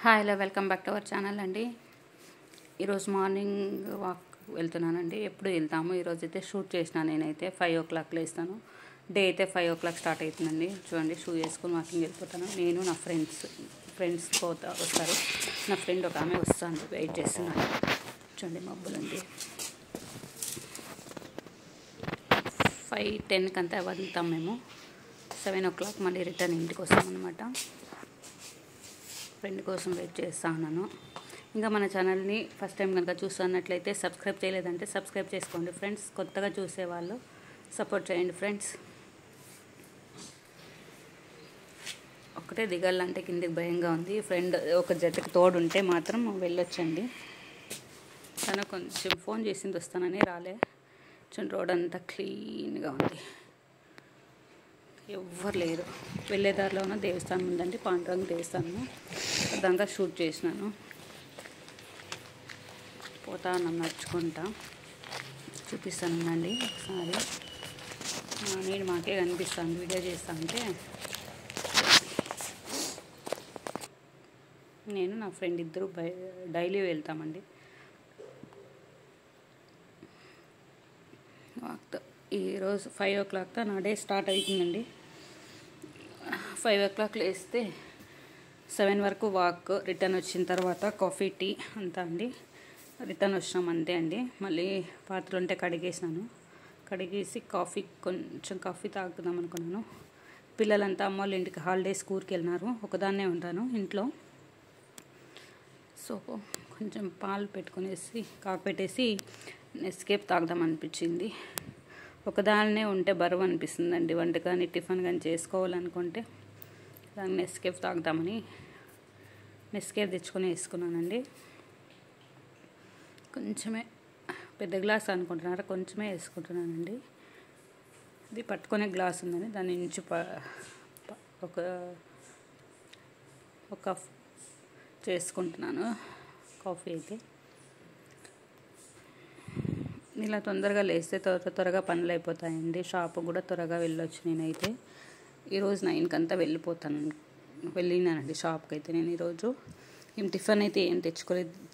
Hi hello welcome back to our channel అండి. ఈరోజు morning walk వెళ్తున్నానండి. ఎప్పుడు వెళ్తాము. ఈరోజు అయితే షూట్ చేసిన నేనైతే 5 o'clock లేస్తాను. డే అయితే 5 o'clock స్టార్ట్ అవుతుందండి. చూడండి, షూ వేసుకొని వాకింగ్ వెళ్ళిపోతాను. నేను నా ఫ్రెండ్స్ వస్తారు. నా ఫ్రెండ్ ఒక ఆమె వస్తాను, వెయిట్ చేస్తున్నాను. చూడండి, మబ్బులండి. 5:10 అంతా వెళ్తాం మేము. 7 o'clock మళ్ళీ రిటర్న్ ఇంటికి వస్తామన్నమాట. ఫ్రెండ్ కోసం వెయిట్ చేస్తా ఉన్నాను. ఇంకా మన ఛానల్ని ఫస్ట్ టైం కనుక చూస్తున్నట్లయితే సబ్స్క్రైబ్ చేయలేదంటే సబ్స్క్రైబ్ చేసుకోండి ఫ్రెండ్స్. కొత్తగా చూసేవాళ్ళు సపోర్ట్ చేయండి ఫ్రెండ్స్. ఒక్కటే దిగాలంటే కిందికి భయంగా ఉంది. ఫ్రెండ్ ఒక జతకి తోడు ఉంటే మాత్రం వెళ్ళొచ్చండి. తను కొంచెం ఫోన్ చేసింది వస్తానని రాలే. చూడండి, రోడ్ అంతా క్లీన్గా ఉంది, ఎవ్వరు లేరు. వెళ్ళేదారిలో ఉన్న దేవస్థానం ఉందండి, పాండురంగ దేవస్థానము. దాంట్లో షూట్ చేసినాను. పోతాను నడుచుకుంటా, చూపిస్తానండి ఒకసారి. నేను మాకే కనిపిస్తాను వీడియో చేస్తా అంటే. నేను నా ఫ్రెండ్ ఇద్దరు డైలీ వెళ్తామండి వాక్తో. ఈరోజు 5 o'clock నా డే స్టార్ట్ అవుతుందండి. 5 o'clock లేస్తే 7 వరకు వాక్. రిటర్న్ వచ్చిన తర్వాత కాఫీ టీ అంతా అండి. రిటర్న్ వచ్చినాం అంతే అండి. మళ్ళీ పాత్రలు ఉంటే కడిగేసినాను. కడిగేసి కొంచెం కాఫీ తాగుదాం అనుకున్నాను. పిల్లలంతా అమ్మ వాళ్ళ ఇంటికి హాలిడేస్ ఊరికి వెళ్ళినారు. ఒకదాన్నే ఉంటాను ఇంట్లో. సో కొంచెం పాలు పెట్టుకునేసి కాకపెట్టేసి నెస్కేఫ్ తాగుదాం అనిపించింది. ఒకదాన్నే ఉంటే బరువు అనిపిస్తుందండి. వంట కానీ టిఫిన్ కానీ చేసుకోవాలనుకుంటే దాన్ని నెస్కేఫ్ తాగుదామని నెస్కేఫ్ తెచ్చుకొని వేసుకున్నానండి. కొంచెమే, పెద్ద గ్లాస్ అనుకుంటున్నారా, కొంచెమే వేసుకుంటున్నానండి. ఇది పట్టుకునే గ్లాస్ ఉందని దాని నుంచి ఒక కప్ చేసుకుంటున్నాను కాఫీ అయితే. ఇలా తొందరగా లేస్తే త్వరగా పనులు అయిపోతాయండి. షాపు కూడా త్వరగా వెళ్ళొచ్చు. నేనైతే ఈరోజు 9 వెళ్ళినానండి షాప్కి అయితే. నేను ఈరోజు టిఫిన్ అయితే ఏం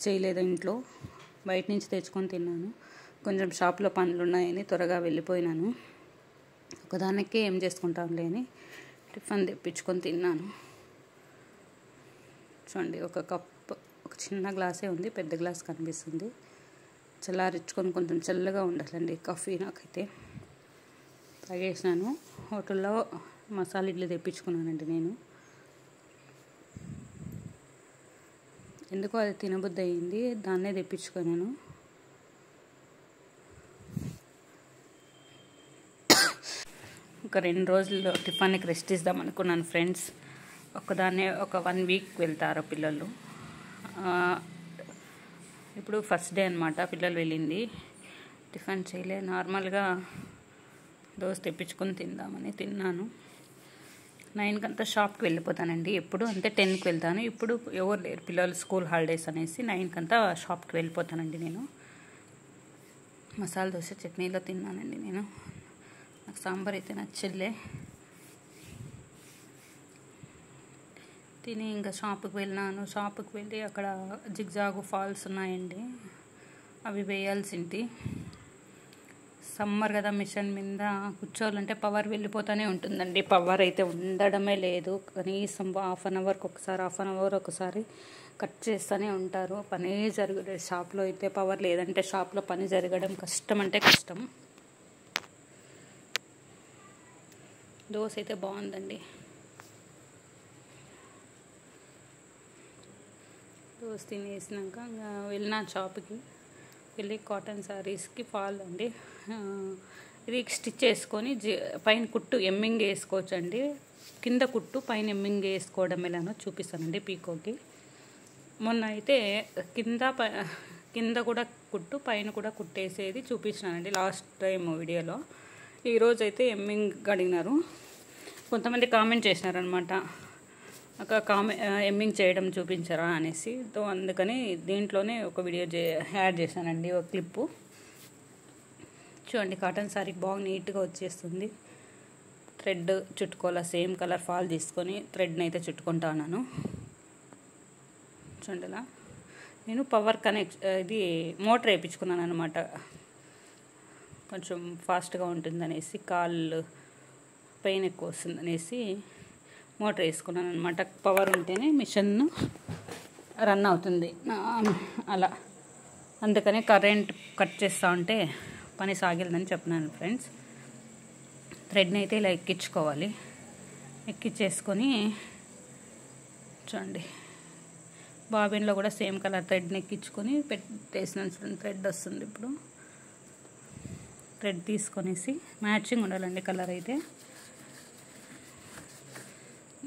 చేయలేదు ఇంట్లో, బయట నుంచి తెచ్చుకొని తిన్నాను. కొంచెం షాప్లో పనులు ఉన్నాయని త్వరగా వెళ్ళిపోయినాను. ఒకదానికే ఏం చేసుకుంటాంలే అని టిఫిన్ తెప్పించుకొని తిన్నాను. చూడండి, ఒక కప్, ఒక చిన్న గ్లాసే ఉంది, పెద్ద గ్లాస్ కనిపిస్తుంది. చల్లారించుకొని కొంచెం చల్లగా ఉండాలండి కాఫీ. నాకైతే తాగేసినాను. హోటల్లో మసాలా ఇడ్లీ తెప్పించుకున్నానండి నేను. ఎందుకో అది తినబుద్ధి అయ్యింది, దాన్నే తెప్పించుకున్నాను. ఒక 2 రోజుల్లో టిఫిన్కి రెస్ట్ ఇద్దాం అనుకున్నాను ఫ్రెండ్స్. ఒకదాన్నే ఒక 1 week వెళ్తారు పిల్లలు. ఇప్పుడు ఫస్ట్ డే అనమాట పిల్లలు వెళ్ళింది. టిఫిన్ చేయలే, నార్మల్గా దోశ తెప్పించుకొని తిందామని తిన్నాను. 9 అంతా షాప్కి వెళ్ళిపోతానండి. ఎప్పుడు అంతే 10కి వెళ్తాను. ఇప్పుడు ఎవరు లేరు, పిల్లలు స్కూల్ హాలిడేస్ అనేసి 9 అంతా షాప్కి వెళ్ళిపోతానండి నేను. మసాలా దోశ చట్నీలో తిన్నానండి నేను. నాకు సాంబార్ అయితే నచ్చలే. తిని ఇంకా షాప్కి వెళ్ళినాను. షాప్కి వెళ్ళి అక్కడ జిగ్జాగు ఫాల్స్ ఉన్నాయండి, అవి వేయాల్సింది. సమ్మర్ కదా, మిషన్ మీద కూర్చోవాలంటే పవర్ వెళ్ళిపోతూనే ఉంటుందండి. పవర్ అయితే ఉండడమే లేదు. కనీసం హాఫ్ అన్ అవర్ ఒకసారి కట్ చేస్తూనే ఉంటారు. పనే జరగలేదు షాప్లో అయితే. పవర్ లేదంటే షాప్లో పని జరగడం కష్టం అంటే కష్టం. దోశ అయితే బాగుందండి. దోశ తినేసినాక ఇంకా వెళ్ళిన షాప్కి వెళ్ళి కాటన్ శారీస్కి ఫాల్ అండి. ఇది స్టిచ్ చేసుకొని పైన కుట్టు ఎమ్మింగ్ వేసుకోవచ్చు అండి. కింద కుట్టు పైన ఎమ్మింగ్ వేసుకోవడం ఎలానో చూపిస్తానండి పీకోకి. మొన్న అయితే కింద కూడా కుట్టు పైన కూడా కుట్టేసేది చూపించినానండి లాస్ట్ టైం వీడియోలో. ఈరోజు అయితే ఎమ్మింగ్ అడిగినారు. కొంతమంది కామెంట్ చేసినారనమాట, ఎమ్మింగ్ చేయడం చూపించరా అనేసి. అందుకని దీంట్లోనే ఒక వీడియో యాడ్ చేశానండి, ఒక క్లిప్పు. చూడండి, కాటన్ శారీకి బాగా నీట్గా వచ్చేస్తుంది. థ్రెడ్ చుట్టుకోవాలా, సేమ్ కలర్ ఫాల్ తీసుకొని థ్రెడ్ని అయితే చుట్టుకుంటా ఉన్నాను. చూడండి ఇలా నేను పవర్ ఇది మోటార్ వేయించుకున్నాను అనమాట. కొంచెం ఫాస్ట్గా ఉంటుందనేసి, కాళ్ళు పెయిన్ ఎక్కువ వస్తుందనేసి మోటార్ వేసుకున్నాను అనమాట. పవర్ ఉంటేనే మిషన్ రన్ అవుతుంది అలా. అందుకనే కరెంట్ కట్ చేస్తూ ఉంటే పని సాగిల్దని చెప్తున్నాను ఫ్రెండ్స్. థ్రెడ్ని అయితే ఇలా ఎక్కించుకోవాలి. ఎక్కించేసుకొని చూడండి, బాబిన్లో కూడా సేమ్ కలర్ థ్రెడ్ని ఎక్కించుకొని పెట్టేసిన థ్రెడ్ వస్తుంది. ఇప్పుడు థ్రెడ్ తీసుకొనేసి మ్యాచింగ్ ఉండాలండి కలర్ అయితే.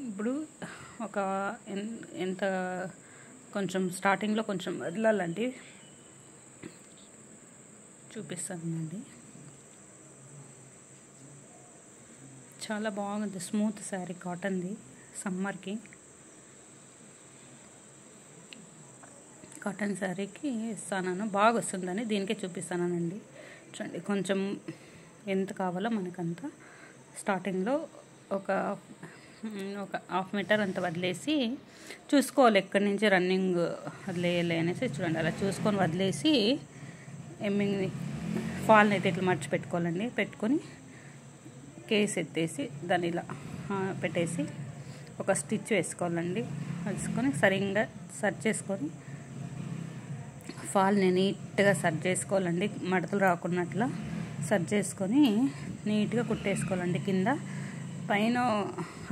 ఇప్పుడు ఒక ఎంత కొంచెం స్టార్టింగ్లో కొంచెం వదలాలండి, చూపిస్తానండి. చాలా బాగుంది, స్మూత్ శారీ, కాటన్ది, సమ్మర్కి కాటన్ శారీకి ఇస్తాను. బాగా వస్తుందని దీనికే చూపిస్తానండి. చూడండి, కొంచెం ఎంత కావాలో మనకంత స్టార్టింగ్లో ఒక 1/2 మీటర్ అంత వదిలేసి చూసుకోవాలి ఎక్కడి నుంచి రన్నింగ్ వదిలేయాలి అనేసి. చూడండి, అలా చూసుకొని వదిలేసి ఎమ్మింగ్ ఫాల్ని అయితే ఇట్లా మర్చి పెట్టుకోవాలండి. పెట్టుకొని కేస్ ఎత్తేసి దాన్ని ఇలా పెట్టేసి ఒక స్టిచ్ వేసుకోవాలండి. వేసుకొని సరిగ్గా సర్చ్ చేసుకొని ఫాల్ని నీట్గా సర్చ్ చేసుకోవాలండి. మడతలు రాకున్నట్లా సర్చ్ చేసుకొని నీట్గా కుట్టేసుకోవాలండి. కింద పైన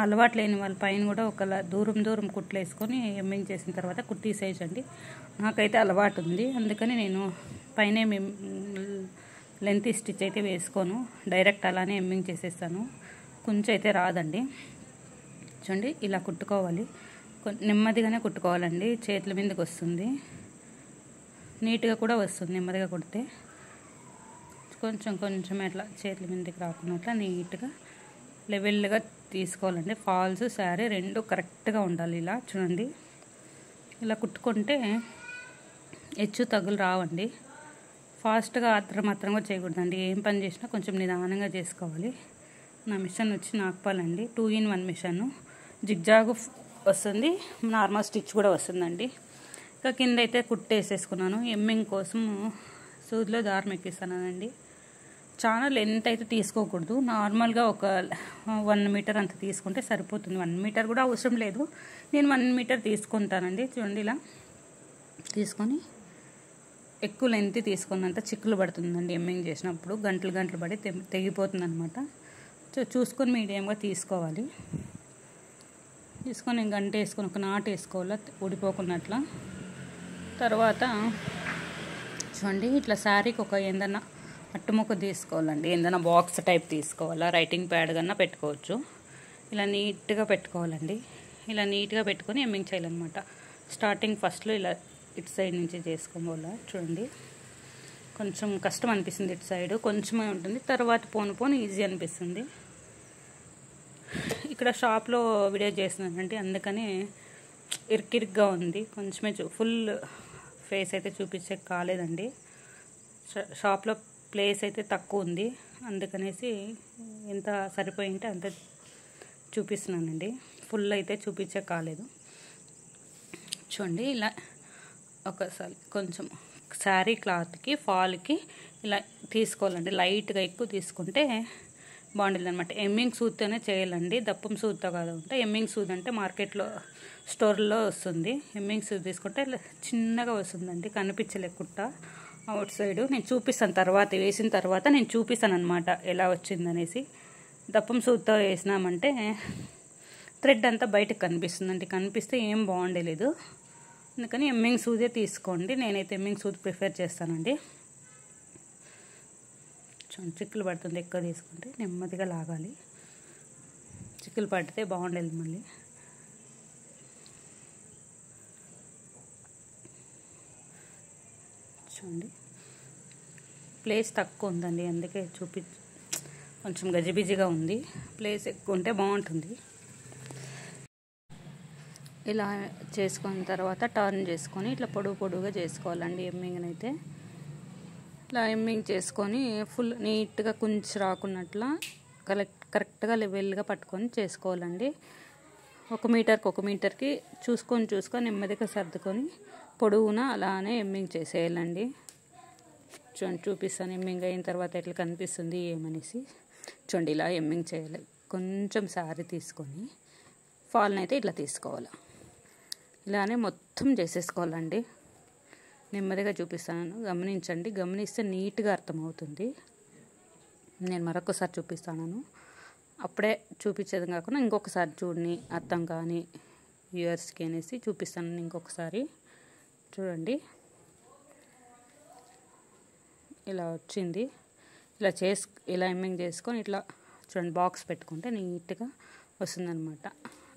అలవాటు లేని వాళ్ళ పైన కూడా ఒకలా దూరం కుట్లు వేసుకొని ఎమ్మింగ్ చేసిన తర్వాత కుట్టేసేయచ్చండి. నాకైతే అలవాటు ఉంది, అందుకని నేను పైన లెంత్ స్టిచ్ అయితే వేసుకోను, డైరెక్ట్ అలానే ఎమ్మింగ్ చేసేస్తాను. కొంచెం అయితే రాదండి. చూడండి, ఇలా కుట్టుకోవాలి. నెమ్మదిగానే కుట్టుకోవాలండి, చేతుల మీదకి వస్తుంది, నీట్గా కూడా వస్తుంది. నెమ్మదిగా కుడితే కొంచెం అట్లా చేతుల మీదకి రాకున్నట్లా నీట్గా లెవెల్గా తీసుకోవాలండి. ఫాల్స్ శారీ రెండు కరెక్ట్గా ఉండాలి. ఇలా చూడండి, ఇలా కుట్టుకుంటే హెచ్చు తగ్గులు రావండి. ఫాస్ట్గా మాత్రంగా చేయకూడదండి. ఏం పని చేసినా కొంచెం నిదానంగా చేసుకోవాలి. నా మిషన్ వచ్చి నాగ్పాలండి, 2-in-1 మిషన్. జిగ్జాగ్ వస్తుంది, నార్మల్ స్టిచ్ కూడా వస్తుందండి. ఇంకా కింద అయితే కుట్టేసేసుకున్నాను. ఎమ్మింగ్ కోసం సూదిలో దారం ఎక్కిస్తానండి. చాలా లెంత్ అయితే తీసుకోకూడదు, నార్మల్గా ఒక 1 మీటర్ అంత తీసుకుంటే సరిపోతుంది. 1 మీటర్ కూడా అవసరం లేదు, నేను 1 మీటర్ తీసుకుంటానండి. చూడండి, ఇలా తీసుకొని ఎక్కువ లెంత్ తీసుకున్నంత చిక్కులు పడుతుందండి. ఎమ్మింగ్ చేసినప్పుడు గంటలు పడి తెగిపోతుంది అనమాట. చూసుకొని మీడియంగా తీసుకోవాలి. తీసుకొని గంట వేసుకొని ఒక నాటు వేసుకోవాలి ఊడిపోకున్నట్లా. తర్వాత చూడండి, ఇట్లా శారీకి ఒక ఏదన్నా అట్టుముక్క తీసుకోవాలండి. ఏదైనా బాక్స్ టైప్ తీసుకోవాలా, రైటింగ్ ప్యాడ్ కన్నా పెట్టుకోవచ్చు. ఇలా నీట్గా పెట్టుకోవాలండి. ఇలా నీట్గా పెట్టుకొని ఎమ్మింగ్ చేయాలన్నమాట. స్టార్టింగ్ ఫస్ట్లో ఇలా ఇటు సైడ్ నుంచి చేసుకోవాలా. చూడండి, కొంచెం కష్టం అనిపిస్తుంది ఇటు సైడ్, కొంచెమే ఉంటుంది. తర్వాత పోను ఈజీ అనిపిస్తుంది. ఇక్కడ షాప్లో వీడియో చేస్తున్నానండి, అందుకని ఇరికిరిగ్గా ఉంది. కొంచెమే ఫుల్ ఫేస్ అయితే చూపించే కాలేదండి. షాప్లో ప్లేస్ అయితే తక్కువ ఉంది, అందుకనేసి ఎంత సరిపోయింటే అంత చూపిస్తున్నానండి. ఫుల్ అయితే చూపించే కాలేదు. చూడండి, ఇలా ఒకసారి కొంచెం శారీ క్లాత్కి ఫాల్కి ఇలా తీసుకోవాలండి. లైట్గా ఎక్కువ తీసుకుంటే బాగుంటుంది అనమాట. ఎమ్మింగ్ సూత్తోనే చేయాలండి, దప్పం సూత్తో కాదు. అంటే ఎమ్మింగ్ సూద్ అంటే మార్కెట్లో స్టోర్లో వస్తుంది. ఎమ్మింగ్ సూద్ తీసుకుంటే చిన్నగా వస్తుందండి, కనిపించలేకుండా అవుట్ సైడ్. నేను చూపిస్తాను తర్వాత, వేసిన తర్వాత నేను చూపిస్తాను అనమాట ఎలా వచ్చిందనేసి. దప్పం సూత్తో వేసినామంటే థ్రెడ్ అంతా బయటకు కనిపిస్తుందండి, కనిపిస్తే ఏం బాగుండలేదు. అందుకని ఎమ్మింగ్ సూదే తీసుకోండి. నేనైతే ఎమ్మింగ్ సూద్ ప్రిఫర్ చేస్తానండి. చిక్కులు పడుతుంది, ఎక్కువ తీసుకుంటే నెమ్మదిగా లాగాలి. చిక్కులు పడితే బాగుండేది మళ్ళీ. చూడండి, ప్లేస్ తక్కువ ఉందండి, అందుకే కొంచెం గజిబిజిగా ఉంది. ప్లేస్ ఎక్కువ ఉంటే బాగుంటుంది. ఇలా చేసుకున్న తర్వాత టర్న్ చేసుకొని ఇట్లా పొడుగుగా చేసుకోవాలండి ఎమ్మింగ్ని అయితే. ఇలా ఎమ్మింగ్ చేసుకొని ఫుల్ నీట్గా కొంచెం రాకున్నట్లా కరెక్ట్గా లెవెల్గా పట్టుకొని చేసుకోవాలండి. 1 మీటర్కి 1 మీటర్కి చూసుకొని నెమ్మదిగా సర్దుకొని పొడవున అలానే ఎమ్మింగ్ చేసేయాలండి. చూడండి చూపిస్తాను ఎమ్మింగ్ అయిన తర్వాత ఎట్లా కనిపిస్తుంది ఏమనేసి. చూడండి ఇలా ఎమ్మింగ్ చేయాలి. కొంచెం సారీ తీసుకొని ఫాల్ని అయితే ఇట్లా తీసుకోవాలి. ఇలానే మొత్తం చేసేసుకోవాలండి. నెమ్మదిగా చూపిస్తాను, గమనించండి. గమనిస్తే నీట్గా అర్థమవుతుంది. నేను మరొకసారి చూపిస్తాను. అప్పుడే చూపించేది కాకుండా ఇంకొకసారి చూడండి, అర్థం కానీ వ్యూవర్స్కి అనేసి చూపిస్తాను ఇంకొకసారి. చూడండి ఇలా వచ్చింది. ఇలా ఎమ్మింగ్ చేసుకొని ఇట్లా చూడండి బాక్స్ పెట్టుకుంటే నీట్గా వస్తుందన్నమాట.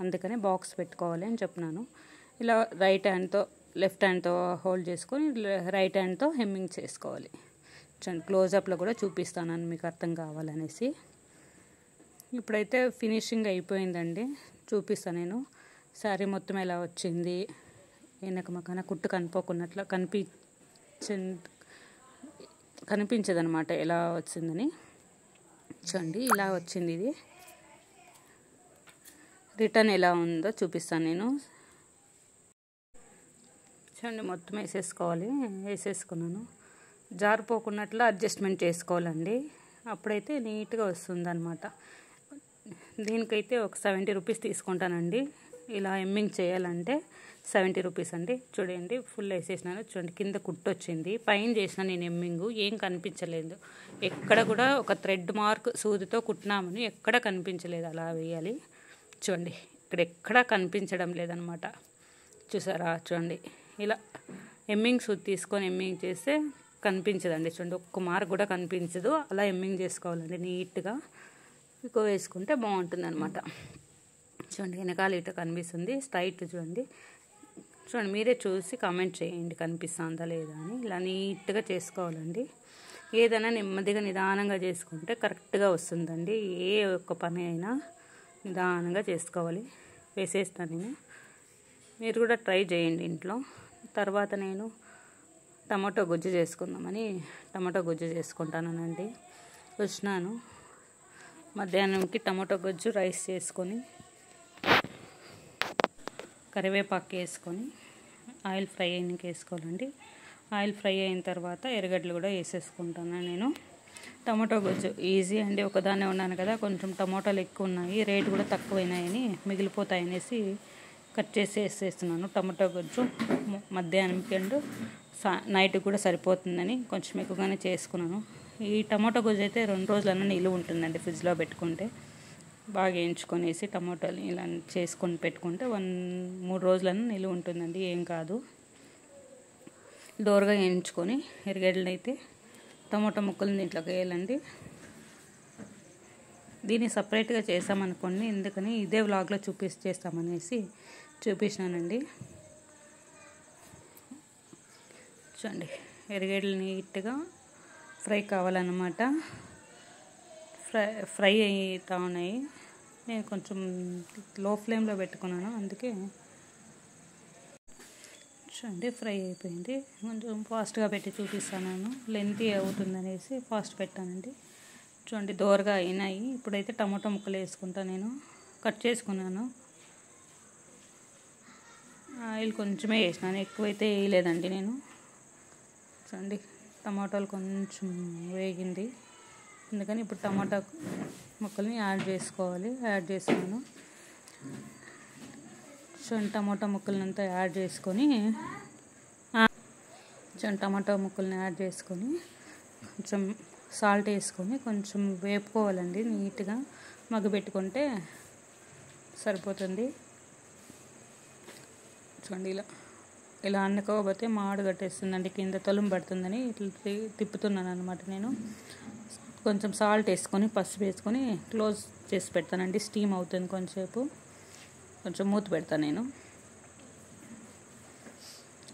అందుకనే బాక్స్ పెట్టుకోవాలి అని చెప్తున్నాను. ఇలా రైట్ హ్యాండ్తో లెఫ్ట్ హ్యాండ్తో హోల్డ్ చేసుకొని రైట్ హ్యాండ్తో హెమ్మింగ్ చేసుకోవాలి. చూడండి క్లోజప్లో కూడా చూపిస్తాను మీకు అర్థం కావాలనేసి. ఇప్పుడైతే ఫినిషింగ్ అయిపోయిందండి. చూపిస్తాను నేను శారీ మొత్తం ఎలా వచ్చింది. వెనక మక్కన కుట్టు కనిపోకున్నట్లు కనిపించదనమాట ఎలా వచ్చిందని. చూడండి ఇలా వచ్చింది. ఇది రిటర్న్ ఎలా ఉందో చూపిస్తాను నేను. చూడండి మొత్తం వేసేసుకున్నాను. జారిపోకున్నట్లు అడ్జస్ట్మెంట్ చేసుకోవాలండి. అప్పుడైతే నీట్గా వస్తుంది అనమాట. దీనికైతే ఒక 70 రూపీస్ తీసుకుంటానండి. ఇలా ఎమ్మింగ్ చేయాలంటే 70 రూపీస్ అండి. చూడండి ఫుల్ వేసేసినాను. చూడండి కింద కుట్టు వచ్చింది. పైన చేసిన నేను ఎమ్మింగ్ ఏం కనిపించలేదు. ఎక్కడ కూడా ఒక థ్రెడ్ మార్క్ సూదితో కుట్టినామని ఎక్కడ కనిపించలేదు. అలా వేయాలి. చూడండి ఇక్కడ ఎక్కడా కనిపించడం లేదనమాట. చూసారా? చూడండి ఇలా ఎమ్మింగ్ సూది తీసుకొని ఎమ్మింగ్ చేస్తే కనిపించదండి. చూడండి ఒక్క మార్క్ కూడా కనిపించదు. అలా ఎమ్మింగ్ చేసుకోవాలండి నీట్గా. ఎక్కువ వేసుకుంటే బాగుంటుంది అనమాట. చూడండి వెనకాల ఇటు కనిపిస్తుంది స్ట్రైట్. చూడండి మీరే చూసి కామెంట్ చేయండి కనిపిస్తుందా లేదా అని. ఇలా నీట్గా చేసుకోవాలండి. ఏదైనా నెమ్మదిగా నిదానంగా చేసుకుంటే కరెక్ట్గా వస్తుందండి. ఏ ఒక్క పని అయినా నిదానంగా చేసుకోవాలి. వేసేస్తాను నేను. మీరు కూడా ట్రై చేయండి ఇంట్లో. తర్వాత నేను టమాటో గుజ్జు చేసుకుందామని టమాటో గుజ్జు చేసుకుంటానండి. వచ్చినాను మధ్యాహ్నంకి టమాటో గుజ్జు రైస్ చేసుకొని కరివేపాకు వేసుకొని ఆయిల్ ఫ్రై అయినాక వేసుకోవాలండి. ఆయిల్ ఫ్రై అయిన తర్వాత ఎర్రగడ్డలు కూడా వేసేసుకుంటాను నేను. టమాటో గుజ్జు ఈజీ అండి. ఒకదాన్నే ఉన్నాను కదా, కొంచెం టమాటాలు ఎక్కువ ఉన్నాయి, రేటు కూడా తక్కువైనాయని మిగిలిపోతాయనేసి కట్ చేసి వేసేస్తున్నాను. టమాటో గుజ్జు మధ్యాహ్నంకి అండ్ నైట్ కూడా సరిపోతుందని కొంచెం ఎక్కువగానే చేసుకున్నాను. ఈ టమాటో గుజ్జు అయితే 2 రోజులన్నా నిలువ ఉంటుందండి ఫ్రిడ్జ్లో పెట్టుకుంటే. బాగా వేయించుకొనేసి టమాటాలు ఇలా చేసుకొని పెట్టుకుంటే 3 రోజులన్నా నిలువ ఉంటుందండి. ఏం కాదు. దోరగా వేయించుకొని ఎర్రగడ్డలు అయితే టమాటో ముక్కలు దీంట్లోకి వేయాలండి. దీన్ని సపరేట్గా చేసామనుకోండి, ఎందుకని ఇదే వ్లాగ్లో చేస్తామనేసి చూపించానండి. చూడండి ఎర్రగడ్డలు నీట్గా ఫ్రై కావాలన్నమాట. ఫ్రై అవుతూ ఉన్నాయి. నేను కొంచెం లో ఫ్లేమ్లో పెట్టుకున్నాను, అందుకే చూడండి ఫ్రై అయిపోయింది. కొంచెం ఫాస్ట్గా పెట్టి చూపిస్తాను. లెంతీ అవుతుందనేసి ఫాస్ట్ పెట్టానండి. చూడండి దోరగా అయినాయి. ఇప్పుడైతే టమాటో ముక్కలు వేసుకుంటాను. నేను కట్ చేసుకున్నాను. ఆయిల్ కొంచెమే వేసినాను, ఎక్కువైతే వేయలేదండి నేను. చూడండి టమాటాలు కొంచెం వేగింది, అందుకని ఇప్పుడు టమాటా ముక్కల్ని యాడ్ చేసుకోవాలి. యాడ్ చేసాను. చూడండి టమాటా ముక్కలనంతా యాడ్ చేసుకొని కొంచెం సాల్ట్ వేసుకొని కొంచెం వేపుకోవాలండి. నీట్గా మగ్గబెట్టుకుంటే సరిపోతుంది. చూడండి ఇలా అనుకోకపోతే మాడు కట్టేస్తుందండి, కింద తొలుము పడుతుందని ఇట్లా తిప్పుతున్నాను అనమాట. నేను కొంచెం సాల్ట్ వేసుకొని పసుపు వేసుకొని క్లోజ్ చేసి పెడతానండి. స్టీమ్ అవుతుంది కొంచెంసేపు. కొంచెం మూత పెడతాను నేను.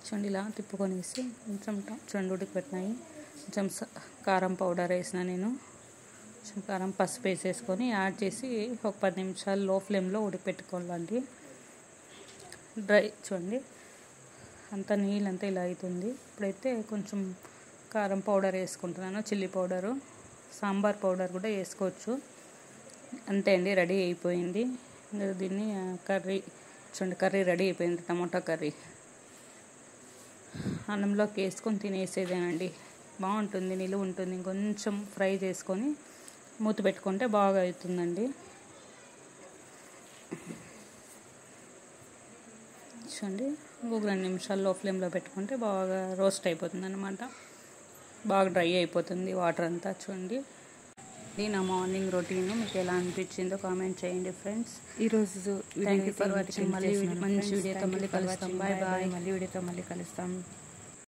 చూడండి ఇలా తిప్పుకొనేసి కొంచెం చూడండి ఉడికిపెట్టినాయి. కొంచెం కారం పౌడర్ వేసిన నేను. కొంచెం కారం పసుపు వేసేసుకొని యాడ్ చేసి ఒక 10 నిమిషాలు లో ఫ్లేమ్లో ఉడికిపెట్టుకోవాలండి. చూడండి అంతా నీళ్ళంతా ఇలా అవుతుంది. ఇప్పుడైతే కొంచెం కారం పౌడర్ వేసుకుంటున్నాను, చిల్లీ పౌడరు, సాంబార్ పౌడర్ కూడా వేసుకోవచ్చు. అంతే అండి, రెడీ అయిపోయింది. ఇంకా దీన్ని కర్రీ చూడండి, కర్రీ రెడీ అయిపోయింది. టమాటా కర్రీ అన్నంలోకి వేసుకొని తినేసేదేనండి. బాగుంటుంది, నిలువ ఉంటుంది. కొంచెం ఫ్రై చేసుకొని మూత పెట్టుకుంటే బాగా అవుతుందండి. చూడండి, ఇంకొక 2 నిమిషాలు లో ఫ్లేమ్లో పెట్టుకుంటే బాగా రోస్ట్ అయిపోతుంది అన్నమాట. బాగా డ్రై అయిపోతుంది వాటర్ అంతా. చూడండి, ఇది నా మార్నింగ్ రొటీన్. మీకు ఎలా అనిపించిందో కామెంట్ చేయండి ఫ్రెండ్స్. ఈరోజు థ్యాంక్ యూ ఫర్ వాచింగ్. మళ్ళీ మంచి వీడియోతో మళ్ళీ కలుస్తాం. Bye bye. మళ్ళీ వీడియోతో మళ్ళీ కలుస్తాం.